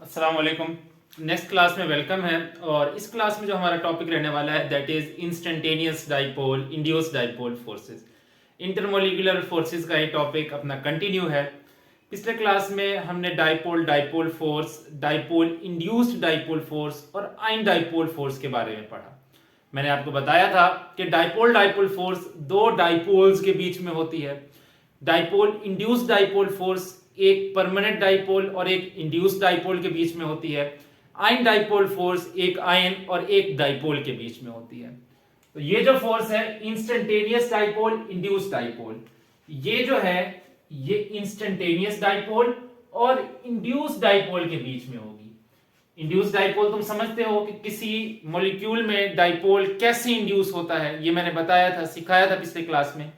अस्सलाम वालेकुम। Next class में वेलकम है। और इस क्लास में जो हमारा टॉपिक रहने वाला है that is instantaneous dipole induced dipole forces. Intermolecular forces का ये टॉपिक अपना कंटिन्यू है। पिछले क्लास में हमने dipole dipole force, dipole induced dipole force और आइन डाइपोल फोर्स के बारे में पढ़ा। मैंने आपको बताया था कि डाइपोल डाइपोल फोर्स दो डाइपोल्स के बीच में होती है। डाइपोल इंड्यूस्ड डाइपोल फोर्स एक परमानेंट डाइपोल और एक इंड्यूस्ड डाइपोल के बीच में होती है। आयन डाइपोल फोर्स एक आयन और एक डाइपोल के बीच में होती है। तो ये जो फोर्स है इंस्टेंटेनियस डाइपोल इंड्यूस्ड डाइपोल, ये जो है ये इंस्टेंटेनियस डाइपोल और इंड्यूस्ड डाइपोल के बीच में होगी। इंड्यूस्ड डाइपोल तुम समझते हो कि किसी मॉलिक्यूल में डाइपोल कैसे इंड्यूस होता है, ये मैंने बताया था, सिखाया था पिछले क्लास में।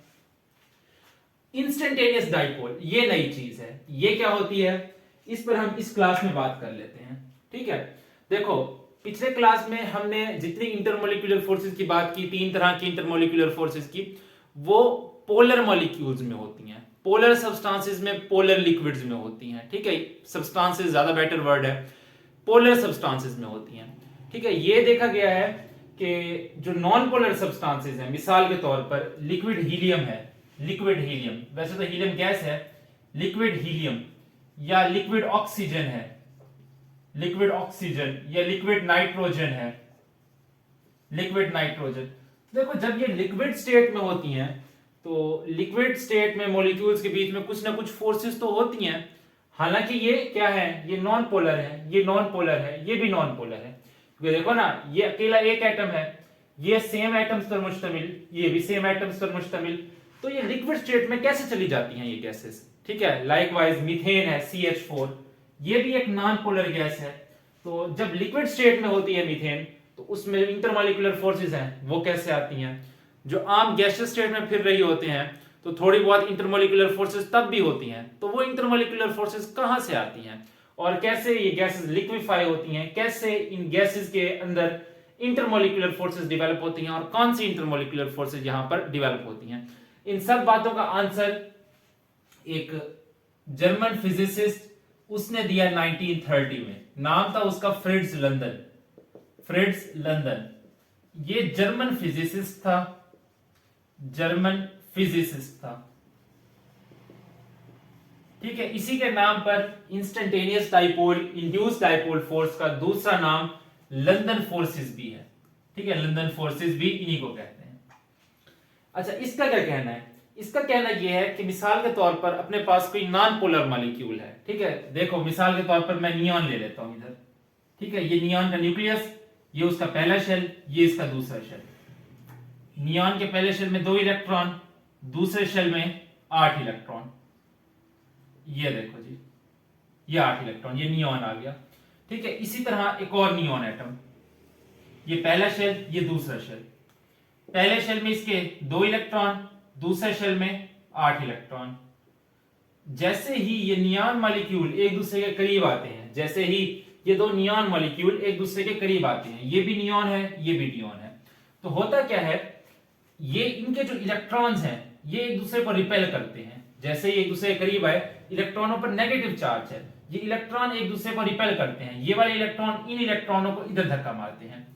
इंस्टेंटेनियस डाइपोल ये नई चीज है, ये क्या होती है इस पर हम इस क्लास में बात कर लेते हैं। ठीक है, देखो पिछले क्लास में हमने जितनी इंटरमोलिकुलर फोर्सेस की बात की, तीन तरह की इंटरमोलिकुलर फोर्सेस की, वो पोलर मॉलिक्यूल्स में होती हैं, पोलर सब्सटेंसेस में, पोलर लिक्विड्स में होती हैं। ठीक है, सब्सटेंसेस ज्यादा बेटर वर्ड है, पोलर सब्सटेंसेस में होती हैं। ठीक है, ये देखा गया है कि जो नॉन पोलर सब्सटेंसेस हैं, मिसाल के तौर पर लिक्विड हीलियम है, लिक्विड हीलियम, वैसे तो हीलियम गैस है, लिक्विड हीलियम या लिक्विड ऑक्सीजन है, लिक्विड ऑक्सीजन या लिक्विड नाइट्रोजन है, लिक्विड नाइट्रोजन। देखो जब ये लिक्विड स्टेट में होती हैं तो लिक्विड स्टेट में मॉलिक्यूल्स के बीच में कुछ ना कुछ फोर्सेस तो होती हैं। हालांकि ये क्या है, ये नॉन पोलर है, ये नॉन पोलर है, ये भी नॉन पोलर है। क्योंकि देखो ना, ये अकेला एक एटम है, ये सेम एटम्स पर मुश्तमिल, ये भी सेम एटम्स पर मुश्तमिल, तो ये लिक्विड स्टेट में कैसे चली जाती हैं ये गैसेस। ठीक है, लाइकवाइज मीथेन है CH4, ये भी एक नॉन पोलर गैस है। तो जब लिक्विड स्टेट में होती है मीथेन तो उसमें इंटरमॉलिक्यूलर फोर्सेस हैं वो कैसे आती हैं। जो आम गैसियस स्टेट में फिर रही होते हैं तो थोड़ी बहुत इंटरमॉलिक्यूलर फोर्सेस तब भी होती हैं, तो वो इंटरमॉलिक्यूलर फोर्सेस कहां से आती हैं और कैसे ये गैसेस लिक्विफाई होती हैं, कैसे इन गैसेस के अंदर इंटरमॉलिक्यूलर फोर्सेस डेवलप होती हैं और कौन सी इंटरमॉलिक्यूलर फोर्सेस यहां पर डेवलप होती हैं। इन सब बातों का आंसर एक जर्मन फिजिसिस्ट उसने दिया 1930 में, नाम था उसका फ्रिट्ज लंदन, फ्रिट्ज लंदन। ये जर्मन फिजिसिस्ट था, जर्मन फिजिसिस्ट था। ठीक है, इसी के नाम पर instantaneous dipole induced dipole force का दूसरा नाम लंदन फोर्सेस भी है। ठीक है, लंदन फोर्सेस भी इन्हीं को कहते हैं। अच्छा, इसका क्या कहना है, इसका कहना यह है कि मिसाल के तौर पर अपने पास कोई नॉन पोलर मॉलिक्यूल है। ठीक है, देखो मिसाल के तौर पर मैं नियॉन ले लेता हूं इधर। ठीक है, ये नियॉन का न्यूक्लियस, ये उसका पहला शेल, ये इसका दूसरा शेल। नियॉन के पहले शेल में 2 इलेक्ट्रॉन, दूसरे शेल में 8 इलेक्ट्रॉन। ये देखो जी, ये 8 इलेक्ट्रॉन, ये नियॉन आ गया। ठीक है, इसी तरह एक और नियॉन एटम, ये पहला शेल, ये दूसरा शेल। पहले शेल में इसके 2 इलेक्ट्रॉन, दूसरे शेल में 8 इलेक्ट्रॉन। जैसे ही ये नियॉन मॉलिक्यूल एक दूसरे के करीब आते हैं, जैसे ही ये दो नियॉन मॉलिक्यूल एक दूसरे के करीब आते हैं, ये भी नियॉन है, ये भी नियॉन है, तो होता क्या है, ये इनके जो इलेक्ट्रॉन्स हैं ये एक दूसरे को रिपेल करते हैं। जैसे ही एक दूसरे के करीब आए, इलेक्ट्रॉनों पर नेगेटिव चार्ज है, ये इलेक्ट्रॉन एक दूसरे को रिपेल करते हैं, ये वाले इलेक्ट्रॉन इन इलेक्ट्रॉनों को इधर धक्का मारते हैं।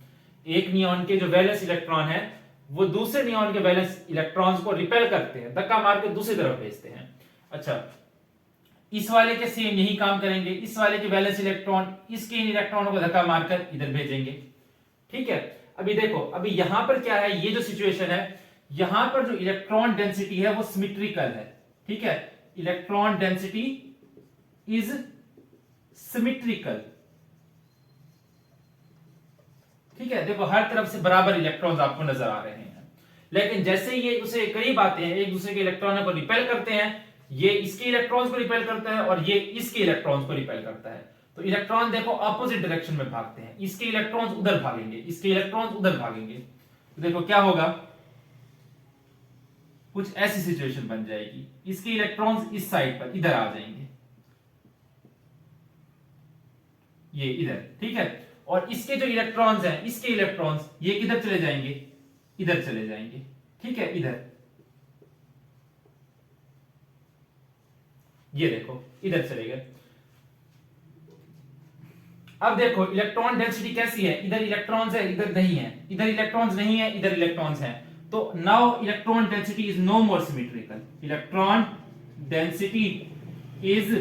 एक नियॉन के जो वैलेंस इलेक्ट्रॉन है वो दूसरे नियॉन के वैलेंस इलेक्ट्रॉन्स को रिपेल करते हैं, धक्का मार के दूसरी तरफ भेजते हैं। अच्छा, इस वाले के सेम यही काम करेंगे, इस वाले के वैलेंस इलेक्ट्रॉन इसके इन इलेक्ट्रॉनों को धक्का मारकर इधर भेजेंगे। ठीक है, अभी देखो, अभी यहां पर क्या है, ये जो सिचुएशन है, यहां पर जो इलेक्ट्रॉन डेंसिटी है वो सिमेट्रिकल है। ठीक है, इलेक्ट्रॉन डेंसिटी इज सिमेट्रिकल। ठीक है, देखो हर तरफ से बराबर इलेक्ट्रॉन्स आपको नजर आ रहे हैं। लेकिन जैसे ये दूसरे करीब आते हैं, एक दूसरे के इलेक्ट्रॉनों को रिपेल करते हैं, ये इसके इलेक्ट्रॉन्स को रिपेल करता है और ये इसके इलेक्ट्रॉन्स को रिपेल करता है। तो इलेक्ट्रॉन देखो ऑपोजिट डायरेक्शन में भागते हैं, इसके इलेक्ट्रॉन्स उधर भागेंगे, इसके इलेक्ट्रॉन्स उधर भागेंगे। तो देखो क्या होगा, कुछ ऐसी सिचुएशन बन जाएगी, इसके इलेक्ट्रॉन्स इस साइड पर इधर आ जाएंगे, ये इधर। ठीक है, और इसके जो इलेक्ट्रॉन्स हैं, इसके इलेक्ट्रॉन्स ये किधर चले जाएंगे, इधर चले जाएंगे। ठीक है, इधर, ये देखो इधर चले गए। अब देखो इलेक्ट्रॉन डेंसिटी कैसी है, इधर इलेक्ट्रॉन्स है इधर नहीं है, इधर इलेक्ट्रॉन्स नहीं है इधर इलेक्ट्रॉन्स हैं, तो now electron density is no more symmetrical, electron density is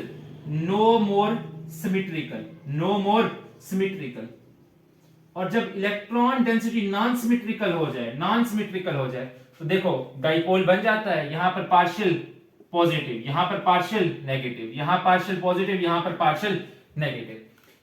no more symmetrical, no more symmetrical. और जब इलेक्ट्रॉन डेंसिटी नॉन सिमेट्रिकल हो जाए, नॉन सिमेट्रिकल हो जाए, तो देखो डाइपोल बन जाता है, यहां पर पार्शियल पॉजिटिव, यहां पर पार्शियल नेगेटिव, यहां पार्शियल पॉजिटिव, यहां पर पार्शियल नेगेटिव।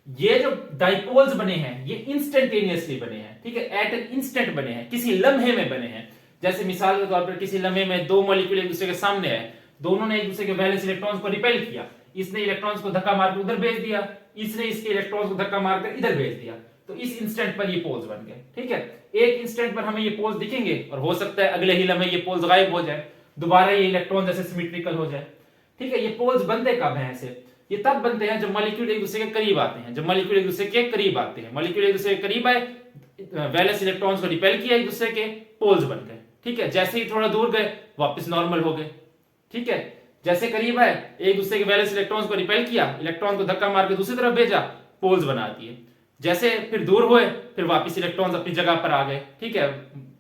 ये जो डाइपोल्स बने हैं ये इंस्टेंटेनियसली बने हैं, ठीक है, एट एन इंस्टेंट बने हैं, किसी लम्हे में बने हैं। जैसे मिसाल के तौर पर किसी लम्हे में दो मॉलिक्यूल एक दूसरे के सामने है, दोनों ने एक दूसरे के वैलेंस इलेक्ट्रॉन्स को रिपेल किया, इसने इलेक्ट्रॉन्स को धक्का मारकर उधर भेज दिया, इसने इसके इलेक्ट्रॉन्स को धक्का मारकर इधर भेज दिया, तो इस इंस्टेंट पर ये पोल्स बन गए, ठीक है। एक इंस्टेंट पर हमें ये पोल्स दिखेंगे और हो सकता है अगले ही लम्हे ये पोल्स गायब हो जाए, दोबारा ये इलेक्ट्रॉन जैसे सिमेट्रिकल हो जाए, ठीक है। ये पोल्स बनते कब हैं ऐसे, ये तब बनते हैं जब मॉलिक्यूल एक दूसरे के करीब आते हैं, जब मॉलिक्यूल एक दूसरे के करीब आते हैं, मॉलिक्यूल एक दूसरे के करीब आए, वैलेंस इलेक्ट्रॉन्स को रिपेल किया एक दूसरे के, पोल्स बन गए, ठीक है। जैसे ही थोड़ा दूर गए वापस नॉर्मल हो गए, ठीक है। जैसे करीब आए एक दूसरे के वैलेंस इलेक्ट्रॉन्स को रिपेल किया, इलेक्ट्रॉन को धक्का मार के दूसरी तरफ भेजा, पोल्स बना दिए। जैसे फिर दूर हुए फिर वापस इलेक्ट्रॉन्स अपनी जगह पर आ गए, ठीक है,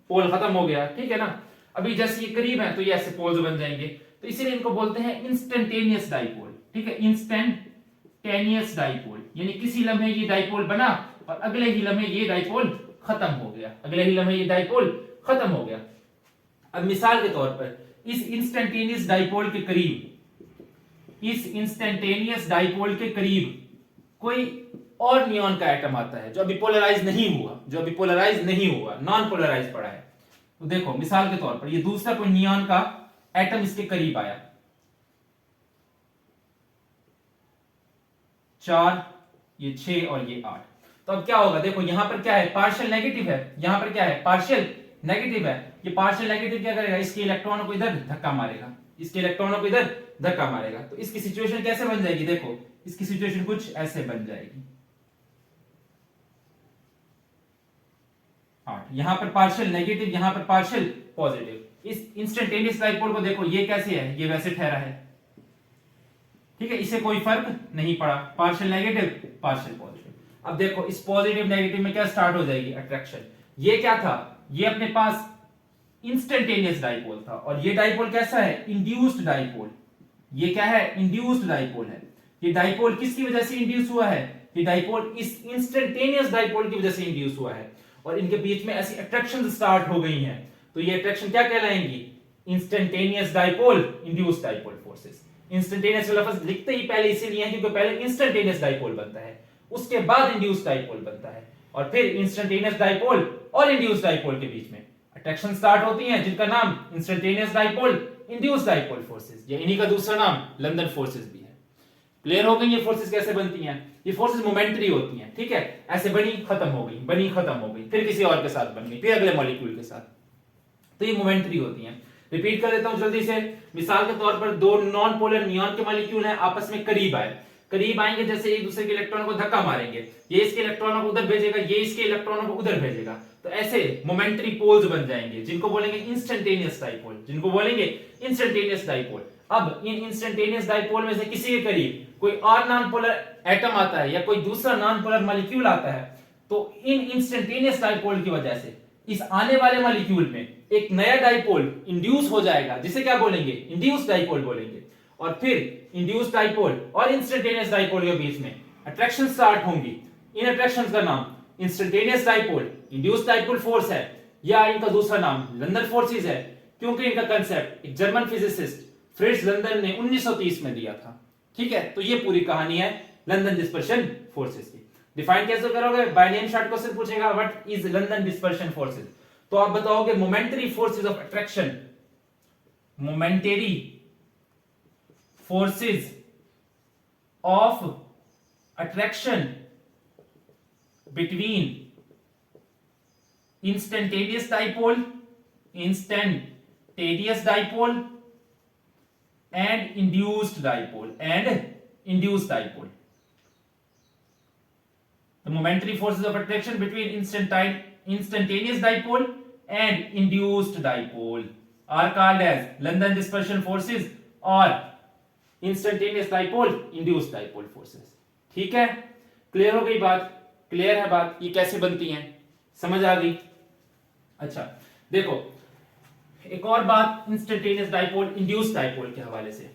पोल खत्म हो गया, ठीक है ना। अभी जैसे ये करीब है तो ये ऐसे पोल्स बन जाएंगे, तो इसीलिए इनको बोलते हैं इंस्टेंटेनियस डाइपोल, ठीक है, इंस्टेंटेनियस डाइपोल, यानी किसी लम्हे ये डाइपोल बना और अगले ही लम्हे ये डाइपोल खत्म हो गया, अगले ही लम्हे ये डाइपोल खत्म हो गया। अब मिसाल के तौर पर इस इंस्टेंटेनियस डाइपोल के करीब, इस इंस्टेंटेनियस डाइपोल के करीब कोई और नियॉन का एटम आता है जो अभी पोलराइज नहीं हुआ, जो अभी पोलराइज नहीं हुआ, नॉन पोलराइज पड़ा है। तो देखो मिसाल के तौर पर ये दूसरा कोई नियॉन का एटम इसके करीब आया, 4, ये 6 और ये 8, तो अब क्या होगा, देखो यहां पर क्या है, पार्शियल नेगेटिव है, यहां पर क्या है, पार्शियल नेगेटिव है। ये पार्शियल नेगेटिव क्या करेगा, इसके इलेक्ट्रॉनों को इधर धक्का मारेगा, इसके इलेक्ट्रॉनों को इधर धक्का मारेगा, तो इसकी सिचुएशन कैसे बन जाएगी, देखो इसकी सिचुएशन कुछ ऐसे बन जाएगी, 8, यहां पर पार्शियल नेगेटिव, यहां पर पार्शियल पॉजिटिव। इस इंस्टेंटेनियस डाइपोल को देखो ये कैसे है, ये वैसे ठहरा है, ठीक है, इसे कोई फर्क नहीं पड़ा, पार्शियल नेगेटिव पार्शियल पॉजिटिव। अब देखो इस पॉजिटिव नेगेटिव में क्या स्टार्ट हो जाएगी, अट्रैक्शन। ये क्या था, ये अपने पास इंस्टेंटेनियस डाइपोल था, और ये डाइपोल कैसा है, इंड्यूस्ड डाइपोल। ये क्या है, इंड्यूस्ड डाइपोल है। ये डाइपोल किसकी वजह से इंड्यूस हुआ है, ये डाइपोल इस इंस्टेंटेनियस डाइपोल की वजह से इंड्यूस हुआ है, और इनके बीच में ऐसी अट्रैक्शन स्टार्ट हो गई हैं, तो ये अट्रैक्शन क्या कहलाएंगी, instantaneous dipole induced dipole forces. Instantaneous का लफ्ज लिखते ही पहले इसीलिए है क्योंकि पहले इंस्टेंटेनियस डाइपोल बनता है, उसके बाद इंड्यूस्ड डाइपोल बनता है, और फिर इंस्टेंटेनियस डाइपोल और इंड्यूस्ड डाइपोल के बीच में अट्रैक्शन स्टार्ट होती है, जिनका नाम instantaneous dipole induced dipole forces, या इन्हीं का दूसरा नाम लंदन फोर्सेस भी है। क्लियर हो गई ये फोर्सेस कैसे बनती हैं, ये फोर्सेस मोमेंटरी होती हैं, ठीक है, ऐसे बनी खत्म हो गई, बनी खत्म हो गई, फिर किसी और के साथ बन गई, फिर अगले मॉलिक्यूल के साथ, तो ये मोमेंटरी होती हैं। रिपीट कर देता हूं जल्दी से, मिसाल के तौर पर दो नॉन पोलर नियॉन के मॉलिक्यूल हैं, आपस में करीब आए, करीब आएंगे, जैसे एक दूसरे के इलेक्ट्रॉनों को धक्का मारेंगे, ये इसके इलेक्ट्रॉनों को उधर भेजेगा, ये इसके इलेक्ट्रॉनों को उधर भेजेगा, तो ऐसे मोमेंटरी पोल्स बन जाएंगे, जिनको बोलेंगे इंस्टेंटेनियस डाइपोल, जिनको बोलेंगे इंस्टेंटेनियस डाइपोल। अब इन इंस्टेंटेनियस डाइपोल में से किसी के करीब कोई और नॉन पोलर एटम आता है या कोई दूसरा नॉन पोलर मॉलिक्यूल आता है, तो इन इंस्टेंटेनियस डाइपोल की वजह से इस आने वाले मॉलिक्यूल में एक नया डाइपोल इंड्यूस हो जाएगा, जिसे क्या बोलेंगे, इंड्यूस्ड डाइपोल बोलेंगे, और फिर इंड्यूस्ड डाइपोल और इंस्टेंटेनियस डाइपोल के बीच में अट्रैक्शन स्टार्ट होंगी। इन अट्रैक्शंस का नाम instantaneous dipole induced dipole force है, या इनका दूसरा नाम लंदन फोर्सेस है, क्योंकि इनका कांसेप्ट एक जर्मन फिजिसिस्ट फ्रिट्ज लंदन ने 1930 में दिया था, ठीक है। तो ये पूरी कहानी है लंदन डिस्पर्शन फोर्सेस की। डिफाइन कैसे करोगे, बाय नेम शॉर्ट क्वेश्चन पूछेगा, what is London dispersion forces, तो आप बताओगे momentary forces of attraction, momentary forces of attraction between instantaneous dipole and induced dipole the momentary forces of attraction between instantaneous dipole and induced dipole are called as London dispersion forces or instantaneous dipole induced dipole forces, ठीक है। Clear हो गई बात? Clear है बात? ये कैसे बनती हैं, समझ आ गई? अच्छा देखो एक और बात इंस्टेंटेनियस डाइपोल इंड्यूस्ड डाइपोल के हवाले से।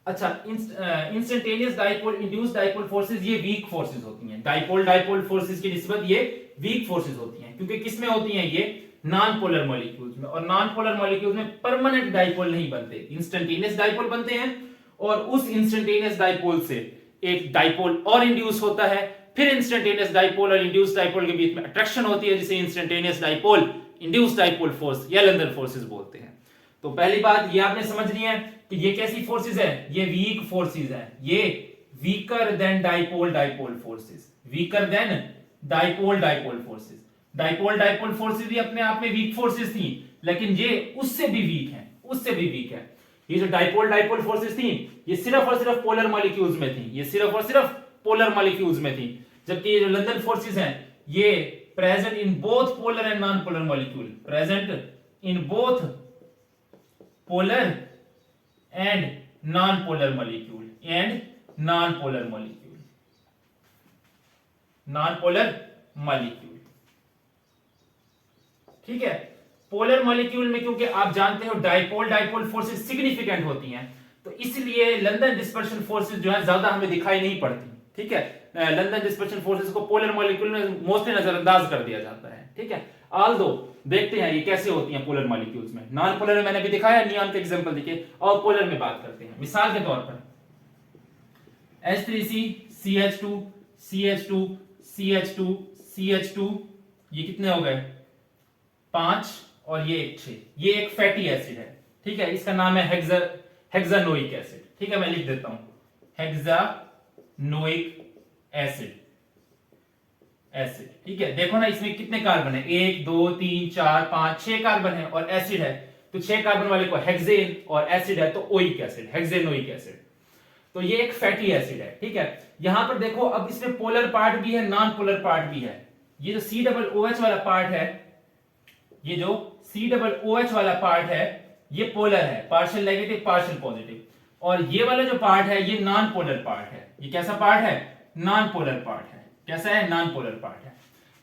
अच्छा instantaneous dipole induced dipole forces ये वीक फोर्सेस होती हैं, डाइपोल डाइपोल फोर्सेस की निस्बत ये वीक फोर्सेस होती हैं, क्योंकि किस में होती हैं ये? नॉन पोलर मॉलिक्यूल्स में, और नॉन पोलर मॉलिक्यूल्स में परमानेंट डाइपोल नहीं बनते, इंस्टेंटेनियस डाइपोल बनते हैं, और उस इंस्टेंटेनियस डाइपोल से एक डाइपोल और इंड्यूस होता है, फिर इंस्टेंटेनियस डाइपोल और इंड्यूस्ड डाइपोल के बीच में अट्रैक्शन होती है, जिसे instantaneous dipole induced dipole force या लंदन फोर्सेस बोलते हैं। तो पहली बात ये आपने समझनी है कि ये कैसी फोर्सेस है? ये वीक फोर्सेस है, ये weaker then dipole dipole forces, weaker then dipole dipole forces. Dipole dipole forces भी अपने आप में वीक फोर्सेस थी, लेकिन ये उससे भी वीक है, उससे भी वीक है। ये जो डाइपोल डाइपोल फोर्सेस थी ये सिर्फ और सिर्फ पोलर मॉलिक्यूल्स में थी, ये सिर्फ और सिर्फ पोलर मॉलिक्यूल्स में थी, जबकि ये जो लंदन फोर्सेस हैं ये present in both polar and non polar molecule, present in both polar and non polar molecule, and non polar molecule, non polar molecule. ठीक है, पोलर मॉलिक्यूल में क्योंकि आप जानते हो डाइपोल डाइपोल फोर्सेस सिग्निफिकेंट होती हैं, तो इसलिए लंदन डिस्पर्शन फोर्सेस जो है ज्यादा हमें दिखाई नहीं पड़ती। ठीक है, लंदन डिस्पर्शन फोर्सेस को पोलर मॉलिक्यूल में मोस्टली नजरअंदाज कर दिया जाता है। ठीक है, ऑल्दो देखते हैं ये कैसे होती हैं पोलर मॉलिक्यूल्स में। नॉन पोलर में मैंने भी दिखाया, नियॉन का एग्जांपल देखिए, और पोलर में बात करते हैं। मिसाल के तौर पर H3C CH2 CH2 CH2 CH2, ये कितने हो गए? 5, और ये 6। ये एक फैटी एसिड है। ठीक है, इसका नाम है हेक्सानोइक एसिड। ठीक है, मैं लिख देता हूं हेक्सानोइक एसिड। ठीक है, देखो ना इसमें कितने कार्बन है? 1 2 3 4 5 6 कार्बन है, और एसिड है तो 6 कार्बन वाले को हेक्सेन, और एसिड है तो ओइक एसिड, हेक्सेनोइक एसिड। तो ये एक फैटी एसिड है। ठीक है, यहां पर देखो अब इसमें पोलर पार्ट भी है, नॉन पोलर पार्ट भी है। ये जो COOH वाला पार्ट है, ये जो COOH वाला पार्ट है ये पोलर है, पार्शियल नेगेटिव पार्शियल पॉजिटिव, और ये वाला जो पार्ट है ये नॉन पोलर पार्ट है। ये कैसा पार्ट है? नॉन पोलर पार्ट है। कैसा है? नॉन पोलर पार्ट है।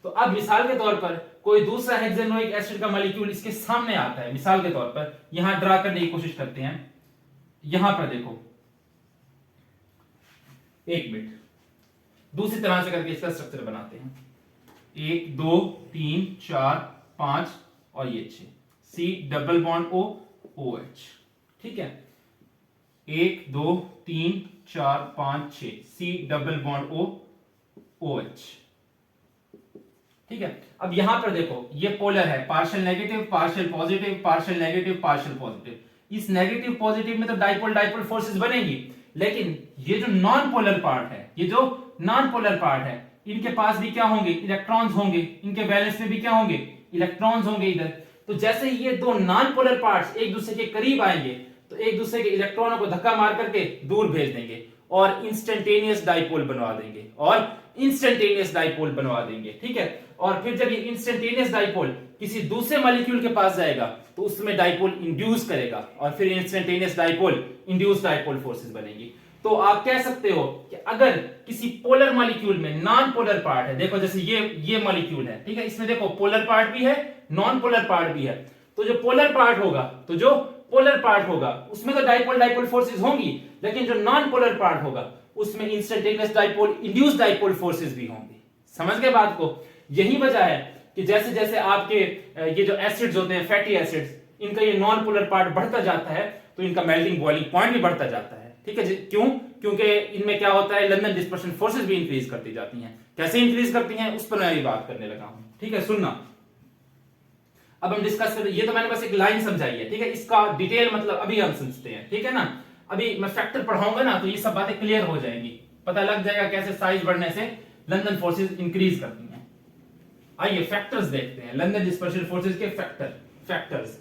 तो अब मिसाल के तौर पर कोई दूसरा हेक्सेनोइक एसिड का मॉलिक्यूल इसके सामने आता है, मिसाल के तौर पर यहां ड्रा करने की कोशिश करते हैं। यहां पर देखो, एक मिनट, दूसरी तरह से करके इसका स्ट्रक्चर बनाते हैं। 1 2 3 4 5 और ये 6, C double bond O OH। ठीक है, 1 2 3 4 5 6, C double bond O OH। ठीक है, अब यहां पर देखो ये पोलर है, partial negative partial positive, partial negative partial positive. इस नेगेटिव पॉजिटिव में तो डाइपोल डाइपोल फोर्सेस बनेंगी, लेकिन ये जो नॉन पोलर पार्ट है, ये जो नॉन पोलर पार्ट है, इनके पास भी क्या होंगे? इलेक्ट्रॉन्स होंगे, इनके बैलेंस में भी क्या होंगे? इलेक्ट्रॉन्स होंगे इधर। तो जैसे ही ये दो नॉन पोलर पार्ट्स एक दूसरे के करीब आएंगे तो एक दूसरे के इलेक्ट्रॉनों को धक्का मार करके दूर भेज देंगे और इंस्टेंटेनियस डाइपोल बनवा देंगे, और इंस्टेंटेनियस डाइपोल बनवा देंगे। ठीक है, और फिर जब ये इंस्टेंटेनियस डाइपोल किसी दूसरे मॉलिक्यूल के पास जाएगा तो उसमें डाइपोल इंड्यूस करेगा, और फिर instantaneous dipole induce dipole forces बनेगी। तो आप कह सकते हो कि अगर किसी पोलर मॉलिक्यूल में नॉन पोलर पार्ट है, देखो जैसे ये मॉलिक्यूल है, ठीक है, इसमें देखो पोलर पार्ट भी है नॉन पोलर पार्ट भी है, तो जो पोलर पार्ट होगा उसमें तो डाइपोल डाइपोल फोर्सेस होंगी, लेकिन जो नॉन पोलर पार्ट होगा उसमें instantaneous dipole induce dipole forces भी होंगी। समझ गए बात को? यही वजह है कि जैसे जैसे आपके ये जो एसिड्स होते हैं, फैटी एसिड्स, इनका ये नॉन पोलर पार्ट बढ़ता जाता है तो इनका मेल्टिंग बॉइलिंग पॉइंट भी बढ़ता जाता है। ठीक है, क्यों? क्योंकि इनमें क्या होता है, लंदन डिस्पर्शन फोर्सेस भी इंक्रीज करती जाती हैं। कैसे इंक्रीज करती हैं उस पर मैं बात करने लगा हूं। ठीक है, सुनना, अब हम डिस्कस करें। ये तो मैंने बस एक लाइन समझाई है, ठीक है, इसका डिटेल मतलब अभी हम समझते हैं। ठीक है ना, अभी मैं फैक्टर पढ़ाऊंगा ना तो ये सब बातें क्लियर हो जाएंगी, पता लग जाएगा कैसे साइज बढ़ने से लंदन फोर्सेस इंक्रीज करती हैं। आइए फैक्टर्स देखते हैं, लंदन डिस्पर्शन फोर्सेस के फैक्टर्स।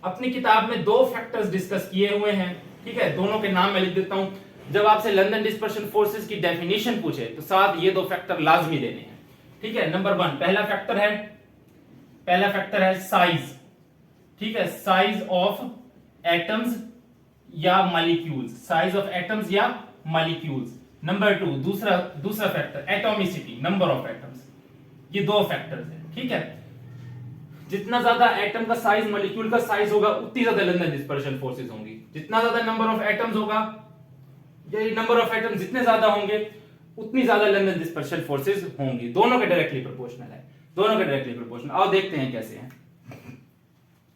अपनी किताब में 2 फैक्टर्स डिस्कस किए हुए हैं। ठीक है, दोनों के नाम मैं लिख देता हूं। जब आपसे लंदन डिस्पर्शन फोर्सेस की डेफिनेशन पूछे तो साथ ये 2 फैक्टर लाजमी देने हैं। ठीक है, नंबर 1 पहला फैक्टर है साइज। ठीक है, साइज ऑफ एटम्स या मॉलिक्यूल्स, साइज ऑफ एटम्स या मॉलिक्यूल्स। नंबर 2 दूसरा factor atomicity, number of atoms. ये दो फैक्टर्स हैं, ठीक है। जितना ज्यादा एटम का साइज, मॉलिक्यूल का साइज होगा, उतनी ज्यादा लंदन डिस्पर्शन फोर्सेस होंगी। जितना ज्यादा नंबर ऑफ एटम्स होगा, ये नंबर ऑफ एटम्स जितने ज्यादा होंगे उतनी ज्यादा लंदन डिस्पर्शन फोर्सेस होंगी। दोनों के डायरेक्टली प्रोपोर्शनल है, दोनों के डायरेक्टली प्रोपोर्शनल। आओ देखते हैं कैसे हैं।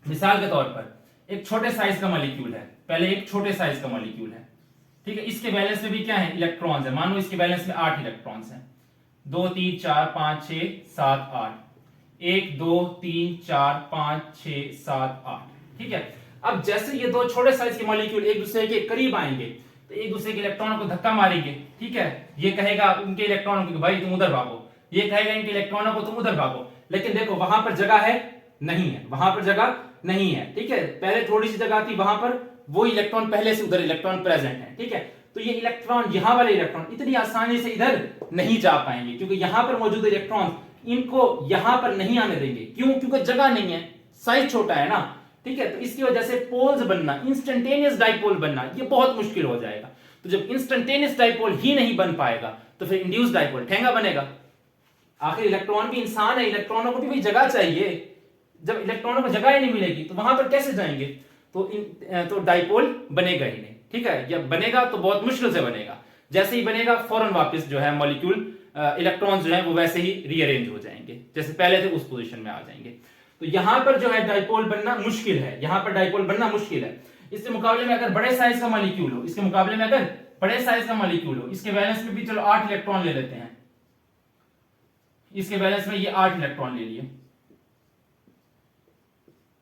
मिसाल के तौर पर एक छोटे साइज का मॉलिक्यूल है, पहले एक छोटे साइज का मॉलिक्यूल है, ठीक है। इसके बैलेंस में भी क्या है, इलेक्ट्रॉन्स है। मान लो इसके बैलेंस में 8 इलेक्ट्रॉन्स हैं, 2 3 4 5 6 7 8, 1 2 3 4 5 6 7 8, ठीक है। अब जैसे ये दो छोटे साइज के मॉलिक्यूल एक दूसरे के करीब आएंगे तो एक दूसरे के इलेक्ट्रॉनों को धक्का मारेंगे, ठीक है। ये कहेगा उनके इलेक्ट्रॉनों को भाई तुम उधर भागो, ये कहेगा इनके इलेक्ट्रॉनों को तुम उधर भागो। लेकिन देखो वहां पर जगह है नहीं है, वहां पर जगह नहीं है, ठीक है। पहले थोड़ी सी जगह थी, वहां पर वो इलेक्ट्रॉन पहले से उधर इलेक्ट्रॉन प्रेजेंट है, ठीक है। तो ये इलेक्ट्रॉन, यहां वाले इलेक्ट्रॉन इतनी आसानी से इधर नहीं जा पाएंगे क्योंकि यहां पर मौजूद इलेक्ट्रॉन इनको यहां पर नहीं आने देंगे। क्यों? क्योंकि जगह नहीं है, साइज छोटा है ना, ठीक है। तो इसकी वजह से पोल्स बनना, इंस्टेंटेनियस डाइपोल बनना, ये बहुत मुश्किल हो जाएगा। तो जब इंस्टेंटेनियस डाइपोल ही नहीं बन पाएगा तो फिर इंड्यूस्ड डाइपोल ठेंगा बनेगा। आखिर इलेक्ट्रॉन भी इंसान है, इलेक्ट्रॉनों को भी भाई जगह चाहिए। जब इलेक्ट्रॉनों को जगह ही नहीं मिलेगी तो वहां पर कैसे जाएंगे? तो डाइपोल बनेगा ही नहीं, ठीक है। या बनेगा तो बहुत मुश्किल से बनेगा। जैसे ही बनेगा फौरन वापस जो है मॉलिक्यूल, इलेक्ट्रॉन्स जो है वो वैसे ही रीअरेंज हो जाएंगे, जैसे पहले थे उस पोजीशन में आ जाएंगे। तो यहां पर जो है डाइपोल बनना मुश्किल है, यहां पर डाइपोल बनना मुश्किल है। इसके मुकाबले में अगर बड़े साइज का मॉलिक्यूल हो, इसके मुकाबले में अगर बड़े साइज का मॉलिक्यूल हो, इसके बैलेंस में भी चलो 8 इलेक्ट्रॉन ले लेते हैं, इसके बैलेंस में ये 8 इलेक्ट्रॉन ले लिए।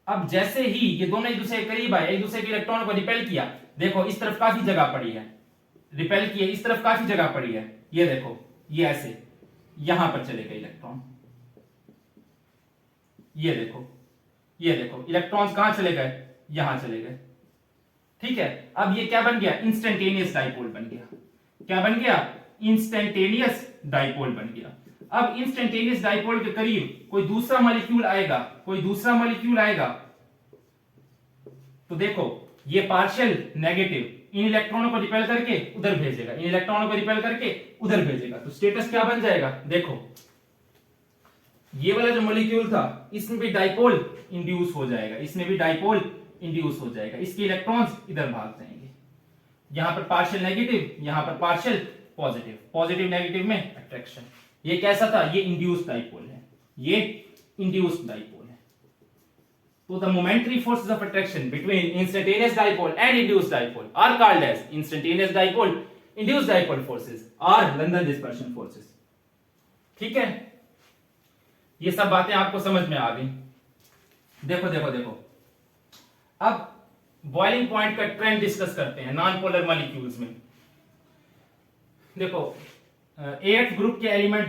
अब जैसे ही ये दोनों एक दूसरे के करीब आए, एक दूसरे के इलेक्ट्रॉन को रिपेल किया, देखो इस तरफ काफी जगह पड़ी है, रिपेल किए, इस तरफ काफी जगह पड़ी है, ये देखो ये ऐसे यहां पर चले गए इलेक्ट्रॉन, ये देखो इलेक्ट्रॉन्स कहां चले गए, यहां चले गए, ठीक है। अब ये क्या बन गया? इंस्टेंटेनियस डाइपोल बन गया। क्या बन गया? इंस्टेंटेनियस डाइपोल बन गया। अब इंस्टेंटेनियस डाइपोल के करीब कोई दूसरा मॉलिक्यूल आएगा, तो देखो ये पार्शियल नेगेटिव इन इलेक्ट्रॉनों को रिपेल करके उधर भेजेगा, इन इलेक्ट्रॉनों को रिपेल करके उधर भेजेगा। तो स्टेटस क्या बन जाएगा? देखो ये वाला जो मॉलिक्यूल था इसमें भी डाइपोल इंड्यूस हो जाएगा, इसमें भी डाइपोल इंड्यूस हो जाएगा, इसके इलेक्ट्रॉन्स इधर भाग जाएंगे। यहां पर पार्शियल नेगेटिव, यहां पर पार्शियल पॉजिटिव, पॉजिटिव नेगेटिव में अट्रैक्शन। ये कैसा था? ये इंड्यूस्ड डाइपोल है, ये इंड्यूस्ड डाइपोल है। तो the momentary forces of attraction between instantaneous dipole and induced dipole are called as instantaneous dipole, induced dipole forces और लंदन डिस्पर्शन फोर्सेस, ठीक है। ये सब बातें आपको समझ में आ गई। देखो अब बॉइलिंग पॉइंट का ट्रेंड डिस्कस करते हैं नॉन पोलर मॉलिक्यूल्स में। देखो 8th ग्रुप के एलिमेंट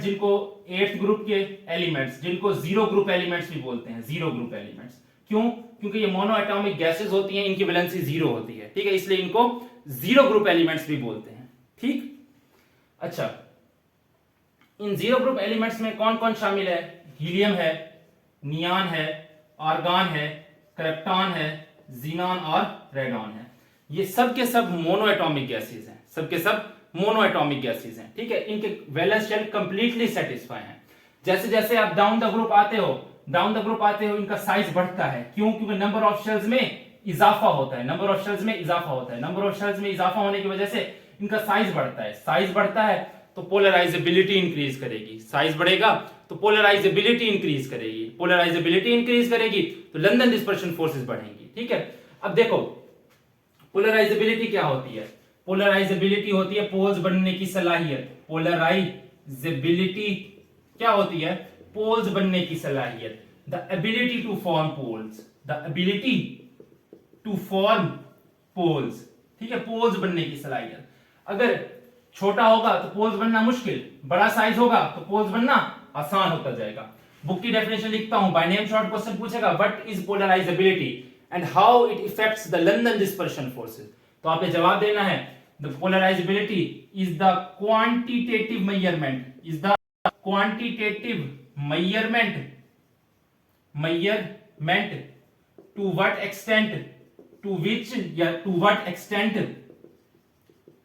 जिनको जीरो ग्रुप एलिमेंट्स भी बोलते हैं, जीरो ग्रुप एलिमेंट्स। क्यों? क्योंकि ये मोनो एटॉमिक गैसेस होती हैं, इनकी वैलेंसी जीरो होती है, ठीक है, इसलिए इनको जीरो ग्रुप एलिमेंट्स भी बोलते हैं, ठीक। अच्छा, इन जीरो ग्रुप एलिमेंट्स में कौन कौन शामिल है? हीलियम है, नियॉन है, आर्गॉन है, क्रिप्टॉन है, जीनॉन और रेडॉन है। ये सब के सब मोनो एटॉमिक गैसेस हैं, सबके सब मोनो एटॉमिक गैसेस हैं, ठीक है। इनके वैलेंस शेल कंप्लीटली सेटिस्फाई हैं। जैसे जैसे आप डाउन द ग्रुप आते हो इनका साइज बढ़ता है। क्यों? क्योंकि नंबर ऑफ शेल्स में इजाफा होता है, नंबर ऑफ शेल्स में इजाफा होने की वजह से इनका साइज बढ़ता है, तो पोलराइजेबिलिटी इंक्रीज करेगी। साइज बढ़ेगा तो पोलराइजेबिलिटी इंक्रीज करेगी, तो लंदन डिस्पर्शन फोर्सेस बढ़ेंगी, ठीक है। अब देखो पोलराइजेबिलिटी क्या होती है? पोलराइजेबिलिटी होती है पोल्स बनने की सलाहियत। पोलराइजेबिलिटी क्या होती है? पोल्स बनने की सलाहियत, the ability to form poles, ठीक है, पोल्स बनने की सलाहियत। अगर छोटा होगा तो पोल्स बनना मुश्किल, बड़ा साइज होगा तो पोल्स बनना आसान होता जाएगा। बुक की डेफिनेशन लिखता हूं, बाय नेम शॉर्ट क्वेश्चन पूछेगा what is polarisability and how it effects the London dispersion forces, तो आपने जवाब देना है the polarisability is the quantitative measurement to what extent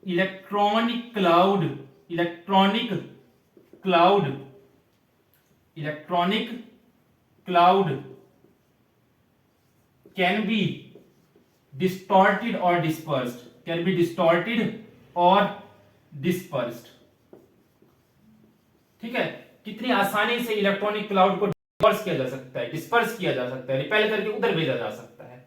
electronic cloud electronic cloud electronic cloud can be distorted और dispersed can be distorted और dispersed. ठीक है, कितनी आसानी से इलेक्ट्रॉनिक क्लाउड को डिस्पर्स किया जा सकता है, डिस्पर्स किया जा सकता है, रिपेल करके उधर भेजा जा सकता है।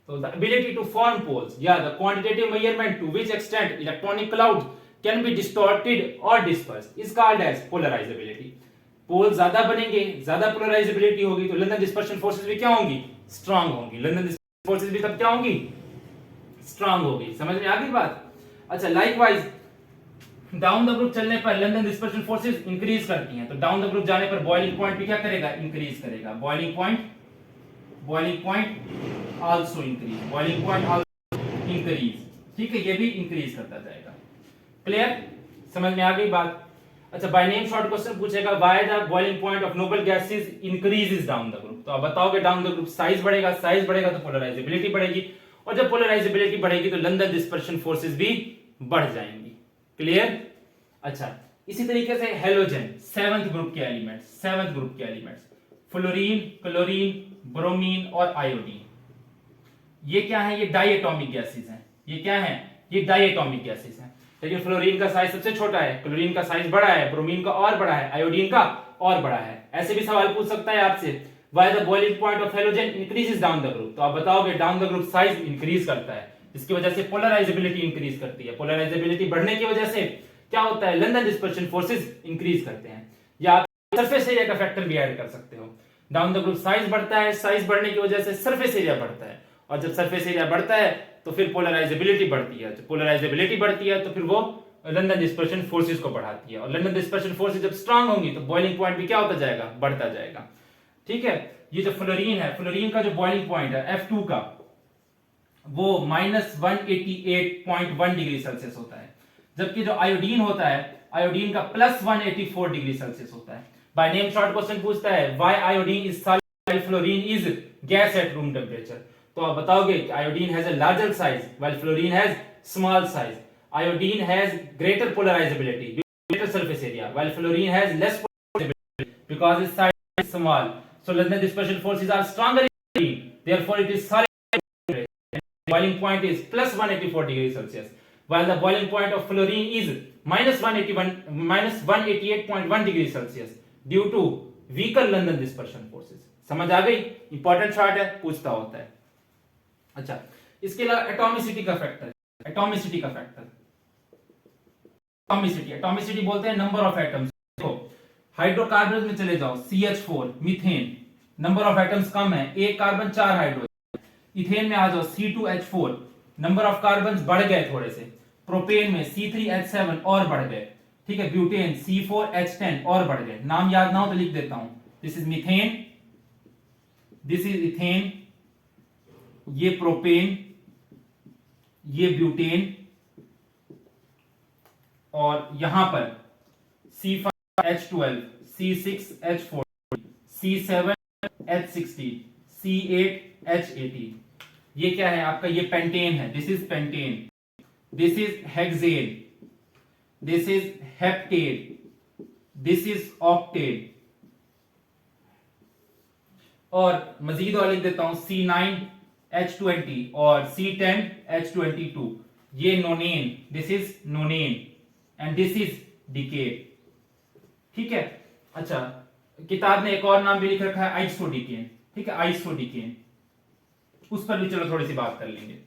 तो the ability to form poles या the quantitative measurement to which extent electronic cloud can be distorted और dispersed is called as polarizability. Pole ज्यादा बनेंगे, ज्यादा पोलराइजेबिलिटी होगी, तो लंदन डिस्पर्शन फोर्सेस भी क्या होंगी, स्ट्रांग होंगी। लंदन डिस्पर्शन फोर्सेस भी तब क्या होंगी, स्ट्रांग होगी। समझ में आ गई बात। अच्छा, लाइकवाइज डाउन द ग्रुप चलने पर लंदन डिस्पर्शन फोर्सेस इंक्रीज करती हैं, तो डाउन द ग्रुप जाने पर बॉइलिंग पॉइंट भी क्या करेगा, इंक्रीज करेगा। Boiling point also increase, boiling point also increase. ठीक है, ये भी इंक्रीज करता जाएगा। क्लियर, समझ में आ गई बात। अच्छा, बाय नेम शॉर्ट क्वेश्चन पूछेगा why the boiling point of noble gases increases down the group. तो आप बताओगे डाउन द ग्रुप साइज बढ़ेगा तो पोलराइजेबिलिटी बढ़ेगी, और जब पोलराइजेबिलिटी बढ़ेगी तो लंदन डिस्पर्शन फोर्सेस भी बढ़ जाएंगी। क्लियर। अच्छा, इसी तरीके से हेलोजन सेवंथ ग्रुप के एलिमेंट्स फ्लोरीन, क्लोरीन, ब्रोमीन और आयोडीन, ये क्या है, ये डायटोमिक गैसेस हैं। ये क्या है, ये डायटोमिक गैसेस हैं। लेकिन फ्लोरीन का साइज सबसे छोटा है, क्लोरीन का साइज बड़ा है, ब्रोमीन का और बड़ा है, आयोडीन का और बड़ा है। ऐसे भी सवाल पूछ सकता है आपसे, why the boiling point of halogen increases down the group. तो आप बताओगे down the group size increase करता है, इसकी वजह से पोलराइजेबिलिटी इंक्रीज करती है। पोलराइजेबिलिटी बढ़ने की वजह से क्या होता है, लंदन डिस्पर्शन फोर्सेस इंक्रीज करते हैं। या आप सरफेस एरिया का फैक्टर भी ऐड कर सकते हो। डाउन द ग्रुप साइज बढ़ता है, साइज बढ़ने की वजह से सरफेस एरिया बढ़ता है, और जब सरफेस एरिया बढ़ता है तो फिर पोलराइजेबिलिटी बढ़ती है। जब पोलराइजेबिलिटी बढ़ती है तो फिर वो लंदन डिस्पर्शन फोर्सेस को बढ़ाती है, और लंदन डिस्पर्शन फोर्सेस जब स्ट्रांग होंगी तो बॉइलिंग पॉइंट भी क्या होता जाएगा, बढ़ता जाएगा। ठीक है, ये जो फ्लोरीन है, फ्लोरीन का जो बॉइलिंग पॉइंट है F2 का, वो -188.1 डिग्री सेल्सियस होता है, जबकि जो आयोडीन होता है, आयोडीन का +184 डिग्री सेल्सियस होता है। बाय नेम शॉर्ट क्वेश्चन पूछता है why iodine is solid while fluorine is gas at room temperature. तो आप बताओगे कि iodine has a larger size while fluorine has small size. Iodine has greater polarisability, greater surface area, while fluorine has less porosity because its size is small. So London dispersion forces are stronger in fluorine, therefore it is solid. Boiling point is +184 degrees Celsius, while the boiling point of fluorine is -188.1 degrees Celsius due to weaker London dispersion forces. समझ आ गई? Important short है, पूछता होता है। अच्छा, इसके अलावा atomicity का फैक्टर एटॉमिसिटी बोलते हैं नंबर ऑफ एटम्स। देखो, हाइड्रोकार्बन में चले जाओ, CH4 methane, number of atoms कम है, एक कार्बन 4 हाइड्रोजन। इथेन में आ जाओ, C2H4, नंबर ऑफ कार्बन बढ़ गए थोड़े से। प्रोपेन में C3H7 और बढ़ गए। ठीक है, ब्यूटेन C4H10 और बढ़ गए। नाम याद ना हो तो लिख देता हूं, this is methane, this is ethane, ये प्रोपेन, ये ब्यूटेन, और यहां पर C5H12, C6H14, C7H16, C8H18, ये क्या है आपका, ये पेंटेन है, this is pentane, this is hexane, this is heptane, this is octane, और मजीद और लिख देता हूं C9H20 और C10H22, ये नोनेन, this is नोनेन, and this is decade. ठीक है। अच्छा, किताब ने एक और नाम भी लिख रखा है आइसोडिकेन। ठीक है, आइसोडिकेन, उस पर भी चलो थोड़ी सी बात कर लेंगे।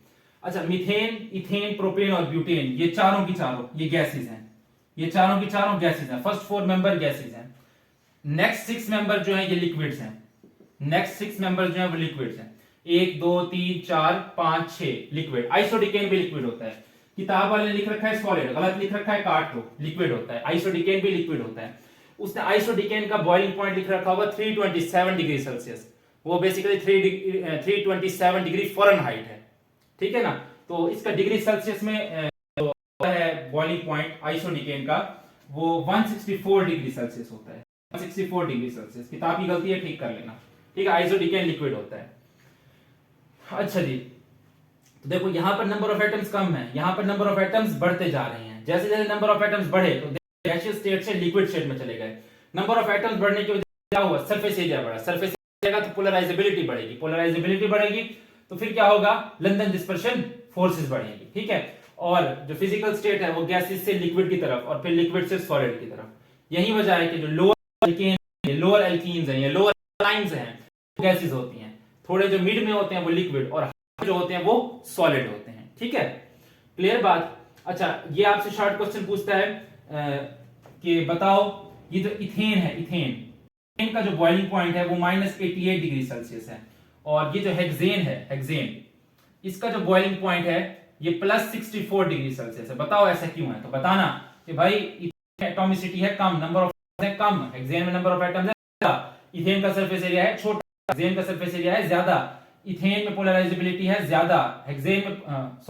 अच्छा, मीथेन, इथेन, प्रोपेन और ब्यूटेन, ये चारों की चारों ये गैसेस हैं, ये चारों की चारों गैसेस हैं, फर्स्ट 4 मेंबर गैसेस हैं। नेक्स्ट 6 मेंबर जो हैं ये लिक्विड्स हैं, नेक्स्ट 6 मेंबर जो हैं वो लिक्विड्स हैं, 1 2 3 4 5 6 लिक्विड। आइसोडिकेन भी लिक्विड होता है, किताब वाले ने लिख रखा है सॉलिड, गलत लिख रखा है, काट लो, लिक्विड होता है। आइसोडिकेन भी लिक्विड होता है। उसने आइसोडिकेन का बॉइलिंग पॉइंट लिख रखा होगा 327 डिग्री सेल्सियस, वो बेसिकली 327 डिग्री फ़ारेनहाइट है। ठीक है ना, तो इसका डिग्री सेल्सियस में है बॉइलिंग पॉइंट आइसोडिकेन का, वो 164 डिग्री सेल्सियस होता है, 164 डिग्री सेल्सियस। किताब की गलती है, ठीक कर लेना। ठीक है, आइसोडिकेन लिक्विड होता है। अच्छा जी, तो देखो यहाँ पर नंबर ऑफ एटम्स कम है, यहाँ पर नंबर ऑफ एटम्स बढ़ते जा रहे हैं। जैसे जैसे नंबर ऑफ एटम्स बढ़े तो गैसियस स्टेट से लिक्विड स्टेट में चले गए। नंबर ऑफ एटम्स बढ़ने की वजह से क्या हुआ, सरफेस एरिया बढ़ा। सरफेस एरिया तो पोलराइजेबिलिटी बढ़ेगी, पोलराइजेबिलिटी बढ़ेगी तो फिर क्या होगा, लंदन डिस्पर्शन फोर्सेस बढ़ेंगी। ठीक है, और जो फिजिकल स्टेट है वो गैसेस से लिक्विड की तरफ और फिर लिक्विड से सॉलिड की तरफ। यही वजह है कि जो लोअर एल्कीन्स हैं या लोअर एलाइंस हैं गैसेस होती हैं, थोड़े जो मिड में होते हैं वो लिक्विड और जो होते हैं वो सॉलिड होते हैं। ठीक है, क्लियर बात। अच्छा, ये आपसे शॉर्ट क्वेश्चन पूछता है कि बताओ ये जो इथेन है, इथेन का जो बॉइलिंग पॉइंट है वो -88 डिग्री सेल्सियस है, और ये जो हेक्सेन है, हेक्सेन, इसका जो बॉइलिंग पॉइंट है ये +64 डिग्री सेल्सियस है। बताओ ऐसा क्यों है? तो बताना कि भाई एटॉमिसिटी है कम, नंबर ऑफ है कम, हेक्सेन में नंबर ऑफ एटम्स है ज्यादा, इथेन का सरफेस एरिया है छोटा, हेक्सेन का सरफेस एरिया है ज्यादा, इथेन में पोलराइजेबिलिटी है ज्यादा, हेक्सेन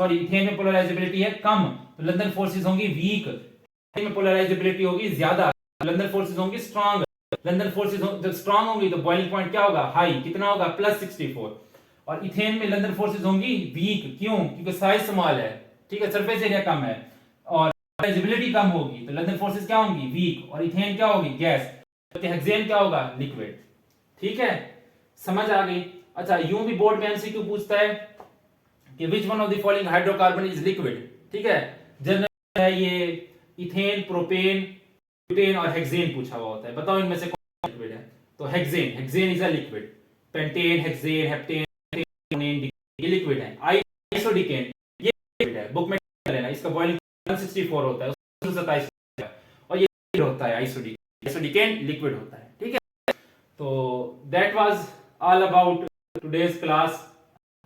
में इथेन में पोलराइजेबिलिटी है कम, तो लंदन फोर्सेस होंगी वीक, हेक्सेन में पोलराइजेबिलिटी होगी ज्यादा, लंदन फोर्सेस होंगी स्ट्रांग। लंदन फोर्सेस जब स्ट्रांग होंगी तो बॉइलिंग पॉइंट क्या होगा, हाई। कितना होगा, +64। और इथेन में लंदन फोर्सेस होंगी वीक, क्यों? क्योंकि साइज स्मॉल है, ठीक है, सरफेस एरिया कम है और पोलराइजेबिलिटी कम होगी, तो लंदन फोर्सेस क्या होंगी, वीक, और इथेन क्या होगी, गैस, तो हेक्सेन क्या होगा, लिक्विड। ठीक है, समझ आ गई। अच्छा, यूं भी बोर्ड में एमसीक्यू पूछता है कि which one of the following hydrocarbon is liquid. ठीक है, जनरल है ये इथेन, प्रोपेन, ब्यूटेन और हेक्सेन पूछा हुआ होता है। बताओ इनमें से कौन लिक्विड है? तो hexane, hexane is a liquid. Pentane, hexane, heptane, ये लिक्विड है। आइसोडिकेन ये लिक्विड है, बुक में लेना, इसका बॉइलिंग 164 होता है, 127 और ये होता है आइसोडिकेन, आइसोडिकेन लिक्विड होता है। ठीक है, तो that was all about today's class.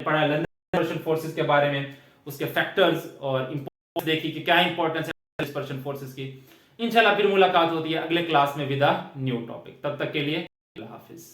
पढ़ा लंदन डिस्पर्शन फोर्सेस के बारे में, उसके फैक्टर्स और इंपॉर्टेंस देखी कि क्या इंपॉर्टेंस है डिस्पर्शन फोर्सेस की। इंशाल्लाह फिर मुलाकात होती है अगले क्लास में विद अ न्यू टॉपिक। तब तक के लिए अल्लाह हाफिज।